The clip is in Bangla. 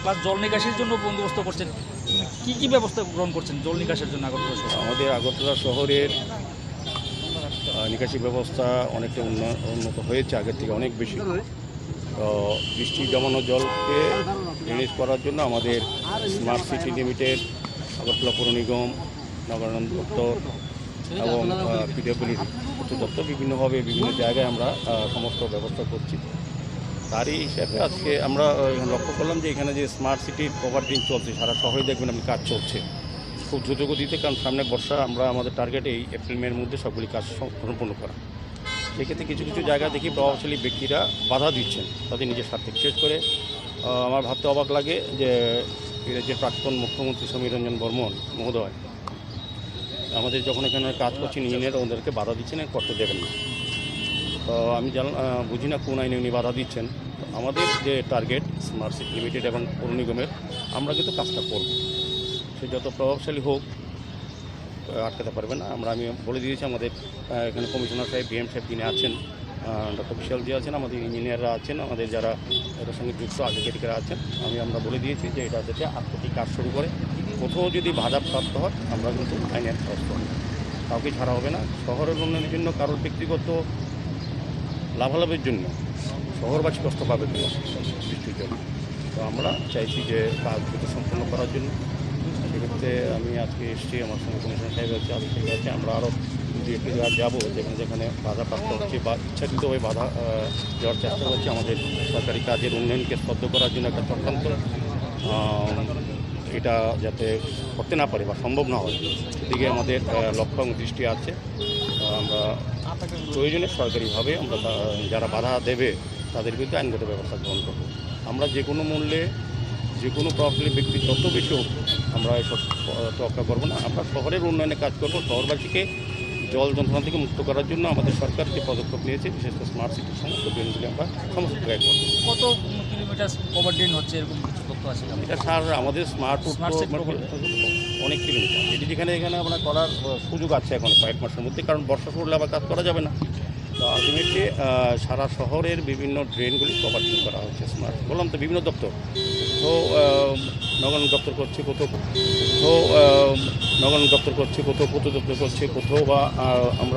প্লাস জল নিকাশির জন্য বন্দোবস্ত করছেন, কি কি ব্যবস্থা গ্রহণ করছেন জল নিকাশের জন্য আগরতলা শহরে? আমাদের আগরতলা শহরের নিকাশি ব্যবস্থা অনেকটা উন্নত হয়েছে, আগের থেকে অনেক বেশি। তো বৃষ্টি জমানো জলকে ড্রেনেজ করার জন্য আমাদের স্মার্ট সিটি লিমিটেড, আগরতলা পৌর নিগম, নগরায়ণ দপ্তর এবং পিডব্লিউডি দপ্তর বিভিন্নভাবে বিভিন্ন জায়গায় আমরা সমস্ত ব্যবস্থা করছি। তারই হিসাবে আজকে আমরা লক্ষ্য করলাম যে এখানে যে স্মার্ট সিটির কভার ড্রেন চলছে, সারা শহরে দেখবেন আপনি কাজ চলছে খুব দ্রুত গতিতে, কারণ সামনে বর্ষা। আমরা আমাদের টার্গেট এই এপ্রিল মের মধ্যে সবগুলি কাজ সম্পূর্ণ করা। সেক্ষেত্রে কিছু কিছু জায়গা দেখি প্রভাবশালী ব্যক্তিরা বাধা দিচ্ছেন তাদের নিজের স্বার্থে। বিশেষ করে আমার ভাবতে অবাক লাগে যে যে প্রাক্তন মুখ্যমন্ত্রী সমীর রঞ্জন বর্মন মহোদয় আমাদের যখন এখানে কাজ করছেন ইঞ্জিনিয়ার ওদেরকে বাধা দিচ্ছেন, করতে দেবেন না। তো আমি বুঝি না কোন আইনে উনি বাধা দিচ্ছেন। আমাদের যে টার্গেট স্মার্ট সিটি লিমিটেড এবং পৌর নিগমের, আমরা কিন্তু কাজটা করব। সে যত প্রভাবশালী হোক আটকাতে পারবে না। আমি বলে দিয়েছি আমাদের এখানে কমিশনার সাহেব, বিএম সাহেব তিনি আছেন, ডক্টর বিশালজি আছেন, আমাদের ইঞ্জিনিয়াররা আছেন, আমাদের যারা এটার সঙ্গে যুক্ত আধিকারিকরা আছেন। আমরা বলে দিয়েছি যে এটা থেকে আত্মটি কাজ শুরু করে কোথাও যদি বাধাপ্রাপ্ত হয় আমরা কিন্তু আইনের ব্যবস্থা হবে, কাউকে ছাড়া হবে না। শহরের উন্নয়নের জন্য কারোর ব্যক্তিগত লাভালাভের জন্য শহরবাসী কষ্ট পাবে বৃষ্টির জন্য। তো আমরা চাইছি যে কাজ দ্রুত সম্পন্ন করার জন্য। সেক্ষেত্রে আমি আজকে এসেছি, আমার সঙ্গে কমিশনার সাহেব আছে, আধিকারিক আছে। আমরা আরও দু একটি জায়গায় যাবো যেখানে যেখানে বাধাপ্রাপ্ত হচ্ছে বা ইচ্ছাকৃতভাবে বাধা দেওয়ার চেষ্টা করছে। আমাদের সরকারি কাজের উন্নয়নকে স্তব্ধ করার জন্য একটা চক্রান্ত, এটা যাতে করতে না পারে বা সম্ভব না হয় সেদিকে আমাদের লক্ষ্য এবং দৃষ্টি আছে। আমরা প্রয়োজনে সরকারিভাবে আমরা যারা বাধা দেবে তাদের বিরুদ্ধে আইনগত ব্যবস্থা গ্রহণ করব। আমরা যে কোনো মূল্যে যে কোনো প্রভাবশালী ব্যক্তি যত বেশি হোক আমরা এসব তোয়াক্কা করবো না। আমরা শহরের উন্নয়নে কাজ করব। শহরবাসীকে জল যন্ত্রণা থেকে মুক্ত করার জন্য আমাদের সরকার যে পদক্ষেপ নিয়েছে, বিশেষ করে স্মার্ট সিটির সমস্ত ড্রেনগুলি আমরা সমস্ত জায়গায় করব। কত কিলোমিটার কভার ড্রেন হচ্ছে এরকম কিছু তথ্য আছে? এটা স্যার আমাদের স্মার্ট অনেক কিলোমিটার, এটি যেখানে এখানে আমরা করার সুযোগ আছে এখন কয়েক মাসের মধ্যে, কারণ বর্ষা পড়লে আবার কাজ করা যাবে না। তো আলটিমেটলি সারা শহরের বিভিন্ন ড্রেনগুলি কভার ড্রেন করা হচ্ছে স্মার্ট। বললাম তো বিভিন্ন দপ্তর, তো নগরায়ণ দপ্তর করছে কোথাও, নগরায়ণ দপ্তর করছে কোথাও, পূর্ত দপ্তর করছে কোথাও, বা আমরা